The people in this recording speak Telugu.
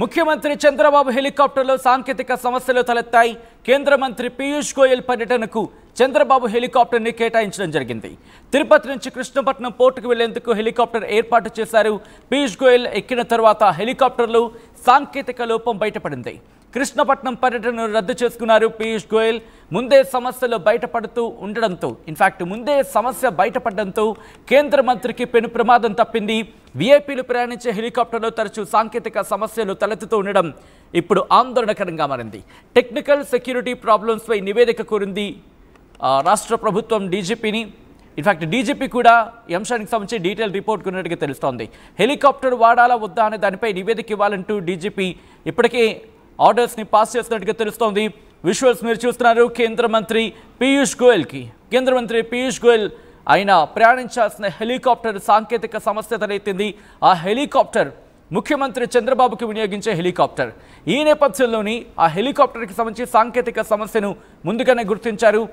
ముఖ్యమంత్రి చంద్రబాబు హెలికాప్టర్లో సాంకేతిక సమస్యలు తలెత్తాయి. కేంద్ర మంత్రి పీయూష్ గోయల్ పర్యటనకు చంద్రబాబు హెలికాప్టర్ని కేటాయించడం జరిగింది. తిరుపతి నుంచి కృష్ణపట్నం పోర్టుకు వెళ్లేందుకు హెలికాప్టర్ ఏర్పాటు చేశారు. పీయూష్ గోయల్ ఎక్కిన తర్వాత హెలికాప్టర్లో సాంకేతిక లోపం బయటపడింది. కృష్ణపట్నం పర్యటనను రద్దు చేసుకున్నారు పీయూష్ గోయల్. ముందే సమస్యలు బయటపడడంతో కేంద్ర మంత్రికి పెను ప్రమాదం తప్పింది. వీఐపీలు ప్రయాణించే హెలికాప్టర్లో తరచూ సాంకేతిక సమస్యలు తలెత్తుతూ ఉండడం ఇప్పుడు ఆందోళనకరంగా మారింది. టెక్నికల్ సెక్యూరిటీ ప్రాబ్లమ్స్పై నివేదిక కోరింది రాష్ట్ర ప్రభుత్వం డీజీపీని. ఇన్ఫాక్ట్ డీజీపీ కూడా ఈ అంశానికి సంబంధించి డీటెయిల్ రిపోర్ట్ కొన్నట్టుగా తెలుస్తోంది. హెలికాప్టర్ వాడాలా వద్దా అనే దానిపై నివేదిక ఇవ్వాలంటూ డీజీపీ ఇప్పటికే ఆర్డర్స్ని పాస్ చేస్తున్నట్టుగా తెలుస్తోంది. విజువల్స్ మీరు చూస్తున్నారు. కేంద్ర మంత్రి పీయూష్ గోయల్ ఆయన ప్రయాణించాల్సిన హెలికాప్టర్ సాంకేతిక సమస్య తలెత్తింది. ఆ హెలికాప్టర్ ముఖ్యమంత్రి చంద్రబాబుకి వినియోగించే హెలికాప్టర్. ఈ నేపథ్యంలోని ఆ హెలికాప్టర్కి సంబంధించి సాంకేతిక సమస్యను ముందుగానే గుర్తించారు.